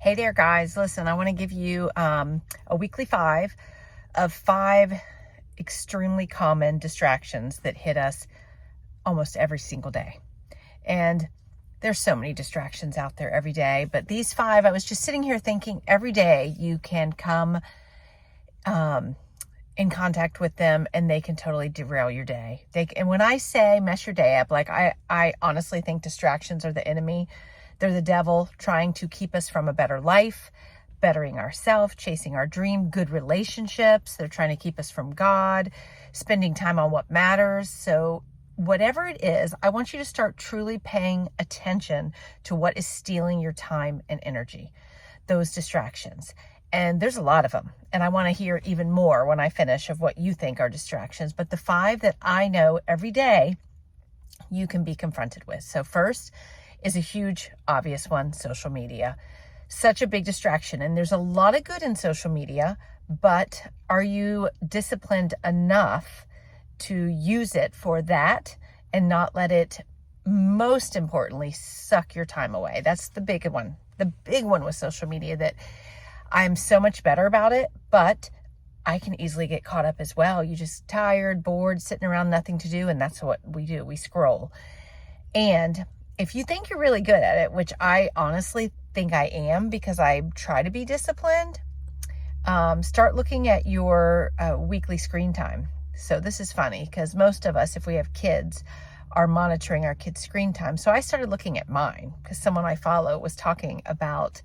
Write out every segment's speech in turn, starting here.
Hey there, guys. Listen, I want to give you a weekly 5 of 5 extremely common distractions that hit us almost every single day. And there's so many distractions out there every day, but these 5, I was just sitting here thinking every day you can come in contact with them and they can totally derail your day. And when I say mess your day up, like I honestly think distractions are the enemy. They're the devil trying to keep us from a better life, bettering ourselves, chasing our dream, good relationships. They're trying to keep us from God, spending time on what matters. So whatever it is, I want you to start truly paying attention to what is stealing your time and energy, those distractions. And there's a lot of them. And I want to hear even more when I finish of what you think are distractions. But the 5 that I know every day you can be confronted with. So first is a huge, obvious one, social media. Such a big distraction. And there's a lot of good in social media, but are you disciplined enough to use it for that and not let it, most importantly, suck your time away? That's the big one. The big one with social media, that I'm so much better about it, but I can easily get caught up as well. You're just tired, bored, sitting around, nothing to do. And that's what we do. We scroll. And if you think you're really good at it, which I honestly think I am because I try to be disciplined, start looking at your weekly screen time. So this is funny because most of us, if we have kids, are monitoring our kids' screen time. So I started looking at mine because someone I follow was talking about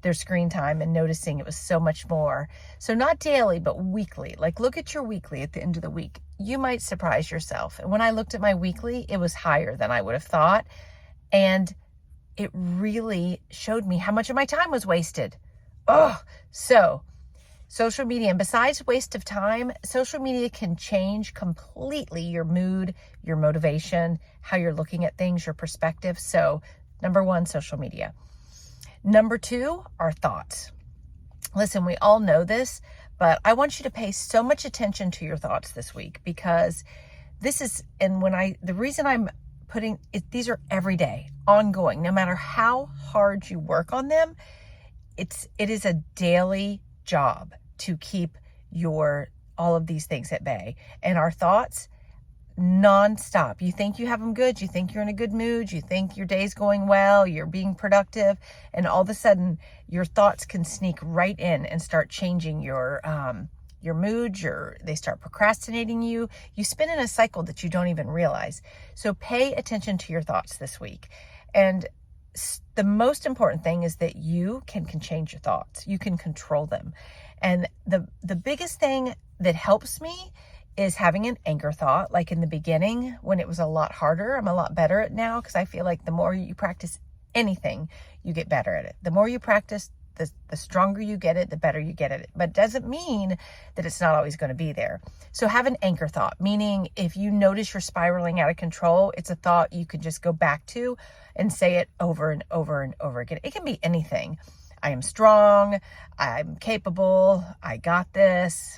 their screen time and noticing it was so much more. So not daily, but weekly. Like look at your weekly at the end of the week. You might surprise yourself. And when I looked at my weekly, it was higher than I would have thought. And it really showed me how much of my time was wasted. So social media, and besides waste of time, social media can change completely your mood, your motivation, how you're looking at things, your perspective. So number 1, social media. Number 2 are thoughts. Listen, we all know this, but I want you to pay so much attention to your thoughts this week, because this is, and the reason I'm putting it, these are every day, ongoing, no matter how hard you work on them, it is a daily job to keep all of these things at bay. And our thoughts, nonstop. You think you have them good. You think you're in a good mood. You think your day's going well. You're being productive. And all of a sudden your thoughts can sneak right in and start changing your mood. They start procrastinating you. You spin in a cycle that you don't even realize. So pay attention to your thoughts this week. And the most important thing is that you can change your thoughts. You can control them. And the biggest thing that helps me is having an anchor thought. Like in the beginning, when it was a lot harder, I'm a lot better at it now, because I feel like the more you practice anything, you get better at it. The more you practice, the stronger you get it, the better you get at it. But it doesn't mean that it's not always going to be there. So have an anchor thought, meaning if you notice you're spiraling out of control, it's a thought you can just go back to and say it over and over and over again. It can be anything. I am strong. I'm capable. I got this.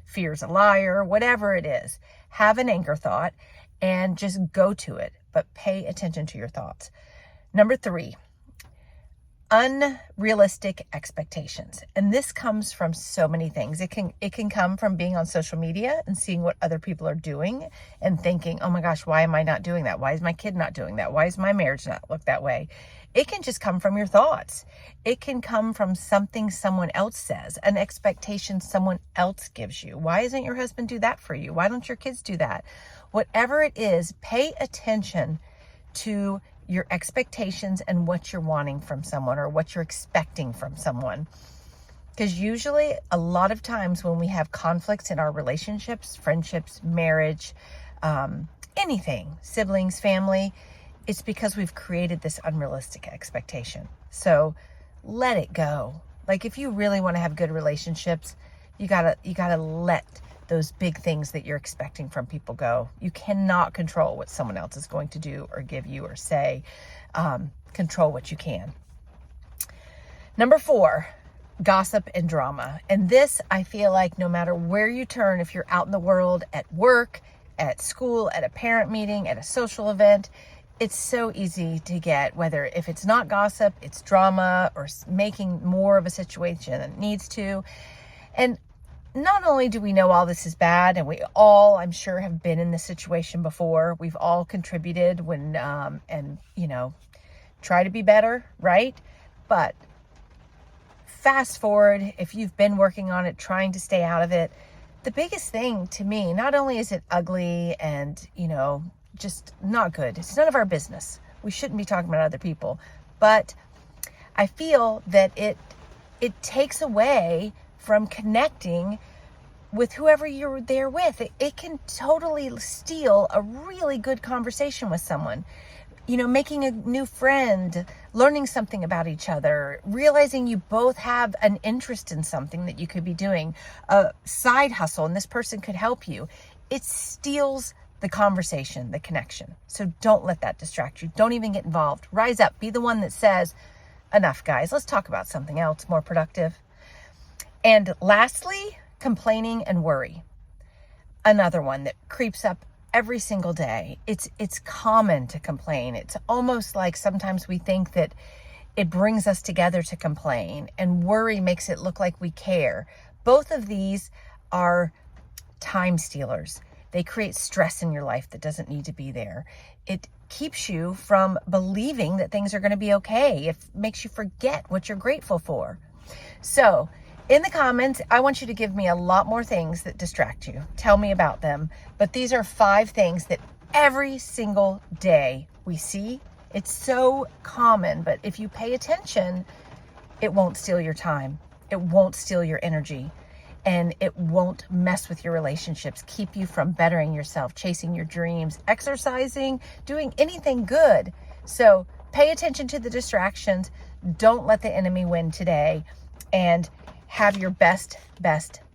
Fear's a liar, whatever it is. Have an anchor thought and just go to it, but pay attention to your thoughts. Number 3, unrealistic expectations. And this comes from so many things. It can come from being on social media and seeing what other people are doing and thinking, oh my gosh, why am I not doing that? Why is my kid not doing that? Why is my marriage not look that way? It can just come from your thoughts. It can come from something someone else says, an expectation someone else gives you. Why doesn't your husband do that for you? Why don't your kids do that? Whatever it is, pay attention to your expectations and what you're wanting from someone or what you're expecting from someone. Because usually, a lot of times when we have conflicts in our relationships, friendships, marriage, anything, siblings, family, it's because we've created this unrealistic expectation. So let it go. Like if you really want to have good relationships, you gotta let those big things that you're expecting from people go. You cannot control what someone else is going to do or give you or say. Control what you can. Number 4, gossip and drama. And this, I feel like no matter where you turn, if you're out in the world, at work, at school, at a parent meeting, at a social event, it's so easy to get, whether if it's not gossip, it's drama or making more of a situation than it needs to. And not only do we know all this is bad, and we all, I'm sure, have been in this situation before. We've all contributed when, and, try to be better, right? But fast forward, if you've been working on it, trying to stay out of it, the biggest thing to me, not only is it ugly and, just not good. It's none of our business. We shouldn't be talking about other people. But I feel that it takes away from connecting with whoever you're there with. It can totally steal a really good conversation with someone. Making a new friend, learning something about each other, realizing you both have an interest in something that you could be doing, a side hustle, and this person could help you. It steals the conversation, the connection. So don't let that distract you. Don't even get involved. Rise up. Be the one that says, enough, guys. Let's talk about something else more productive. And lastly, complaining and worry. Another one that creeps up every single day. It's common to complain. It's almost like sometimes we think that it brings us together to complain, and worry makes it look like we care. Both of these are time stealers. They create stress in your life that doesn't need to be there. It keeps you from believing that things are going to be okay. It makes you forget what you're grateful for. So in the comments, I want you to give me a lot more things that distract you. Tell me about them. But these are 5 things that every single day we see. It's so common, but if you pay attention, it won't steal your time. It won't steal your energy. And it won't mess with your relationships, keep you from bettering yourself, chasing your dreams, exercising, doing anything good. So pay attention to the distractions. Don't let the enemy win today. And have your best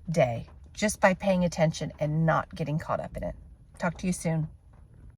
day just by paying attention and not getting caught up in it. Talk to you soon.